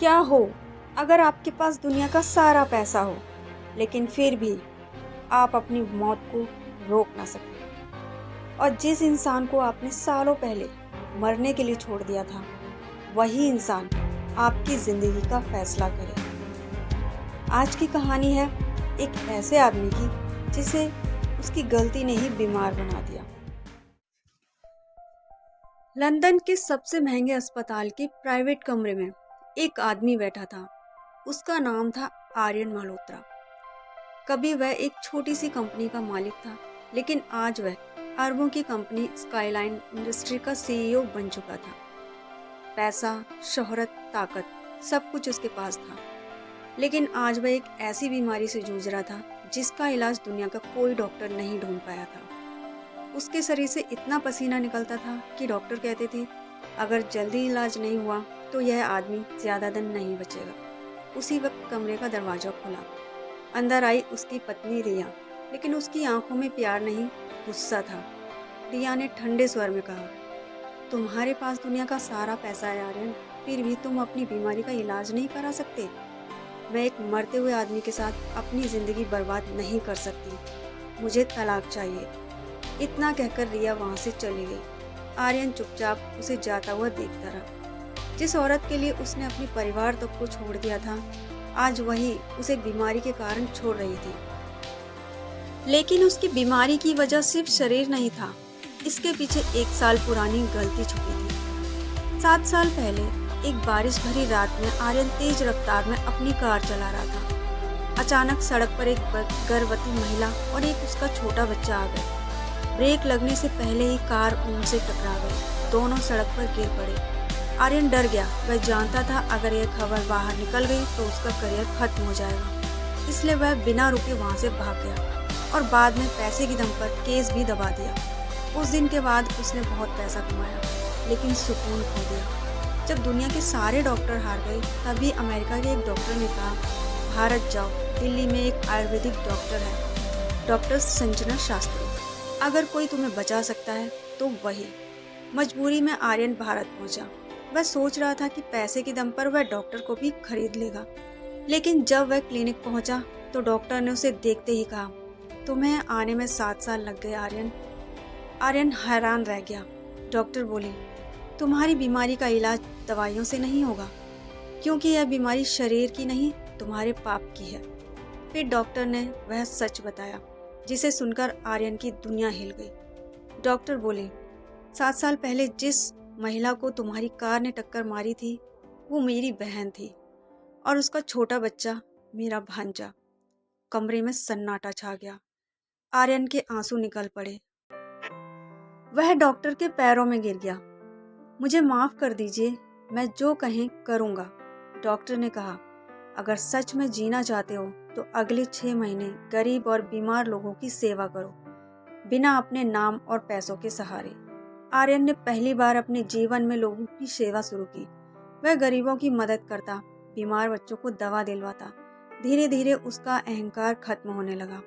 क्या हो अगर आपके पास दुनिया का सारा पैसा हो, लेकिन फिर भी आप अपनी मौत को रोक ना सकें और जिस इंसान को आपने सालों पहले मरने के लिए छोड़ दिया था, वही इंसान आपकी ज़िंदगी का फैसला करे। आज की कहानी है एक ऐसे आदमी की जिसे उसकी गलती ने ही बीमार बना दिया। लंदन के सबसे महंगे अस्पताल के प्राइवेट कमरे में एक आदमी बैठा था। उसका नाम था आर्यन मल्होत्रा। कभी वह एक छोटी सी कंपनी का मालिक था, लेकिन आज वह अरबों की कंपनी स्काईलाइन इंडस्ट्री का सीईओ बन चुका था। पैसा, शोहरत, ताकत सब कुछ उसके पास था, लेकिन आज वह एक ऐसी बीमारी से जूझ रहा था जिसका इलाज दुनिया का कोई डॉक्टर नहीं ढूंढ पाया था। उसके शरीर से इतना पसीना निकलता था कि डॉक्टर कहते थे अगर जल्दी इलाज नहीं हुआ तो यह आदमी ज़्यादा दिन नहीं बचेगा। उसी वक्त कमरे का दरवाज़ा खुला। अंदर आई उसकी पत्नी रिया, लेकिन उसकी आंखों में प्यार नहीं, गुस्सा था। रिया ने ठंडे स्वर में कहा, तुम्हारे पास दुनिया का सारा पैसा है आर्यन, फिर भी तुम अपनी बीमारी का इलाज नहीं करा सकते। मैं एक मरते हुए आदमी के साथ अपनी ज़िंदगी बर्बाद नहीं कर सकती। मुझे तलाक चाहिए। इतना कहकर रिया वहाँ से चली गई। आर्यन चुपचाप उसे जाता हुआ देखता रहा। जिस औरत के लिए उसने अपने परिवार तक को छोड़ दिया था, आज वही उसे बीमारी के कारण छोड़ रही थी। लेकिन उसकी बीमारी की वजह सिर्फ शरीर नहीं था, इसके पीछे 1 साल पुरानी गलती छुपी थी। 7 साल पहले एक बारिश भरी रात में आर्यन तेज रफ्तार में अपनी कार चला रहा था। अचानक सड़क पर एक गर्भवती महिला और एक उसका छोटा बच्चा आ गए। ब्रेक लगने से पहले ही कार उनसे टकरा गई। दोनों सड़क पर गिर पड़े। आर्यन डर गया। वह जानता था अगर यह खबर बाहर निकल गई तो उसका करियर खत्म हो जाएगा। इसलिए वह बिना रुके वहां से भाग गया और बाद में पैसे की दम पर केस भी दबा दिया। उस दिन के बाद उसने बहुत पैसा कमाया, लेकिन सुकून खो दिया। जब दुनिया के सारे डॉक्टर हार गए, तभी अमेरिका के एक डॉक्टर ने कहा, भारत जाओ, दिल्ली में एक आयुर्वेदिक डॉक्टर है, डॉक्टर संजना शास्त्री। अगर कोई तुम्हें बचा सकता है तो वही। मजबूरी में आर्यन भारत पहुंचा। वह सोच रहा था कि पैसे की दम पर वह डॉक्टर को भी खरीद लेगा, लेकिन जब वह क्लिनिक पहुंचा तो डॉक्टर ने उसे देखते ही कहा, तुम्हें आने में 7 साल लग गए आर्यन। आर्यन हैरान रह गया। डॉक्टर बोली, तुम्हारी बीमारी का इलाज दवाइयों से नहीं होगा, क्योंकि यह बीमारी शरीर की नहीं, तुम्हारे पाप की है। फिर डॉक्टर ने वह सच बताया, जिसे सुनकर आर्यन की दुनिया हिल गई। डॉक्टर बोले, 7 साल पहले जिस महिला को तुम्हारी कार ने टक्कर मारी थी, वो मेरी बहन थी और उसका छोटा बच्चा मेरा भांजा। कमरे में सन्नाटा छा गया। आर्यन के आंसू निकल पड़े। वह डॉक्टर के पैरों में गिर गया। मुझे माफ कर दीजिए, मैं जो कहें करूँगा। डॉक्टर ने कहा, अगर सच में जीना चाहते हो तो अगले 6 महीने गरीब और बीमार लोगों की सेवा करो, बिना अपने नाम और पैसों के सहारे। आर्यन ने पहली बार अपने जीवन में लोगों की सेवा शुरू की। वह गरीबों की मदद करता, बीमार बच्चों को दवा दिलवाता। धीरे धीरे उसका अहंकार खत्म होने लगा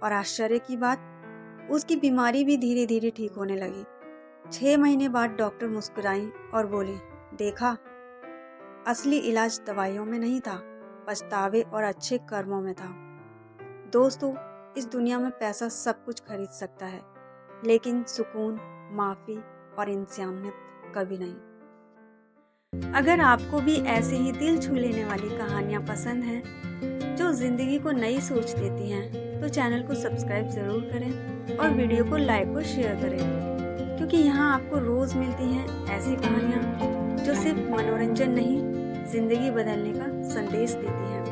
और आश्चर्य की बात, उसकी बीमारी भी धीरे धीरे ठीक होने लगी। 6 महीने बाद डॉक्टर मुस्कुराई और बोली, देखा, असली इलाज दवाइयों में नहीं था, पछतावे और अच्छे कर्मों में था। दोस्तों, इस दुनिया में पैसा सब कुछ खरीद सकता है, लेकिन सुकून, माफ़ी और इंसानियत कभी नहीं। अगर आपको भी ऐसे ही दिल छू लेने वाली कहानियाँ पसंद हैं, जो ज़िंदगी को नई सोच देती हैं, तो चैनल को सब्सक्राइब ज़रूर करें और वीडियो को लाइक और शेयर करें, क्योंकि यहाँ आपको रोज़ मिलती हैं ऐसी कहानियाँ जो सिर्फ मनोरंजन नहीं, ज़िंदगी बदलने का संदेश देती हैं।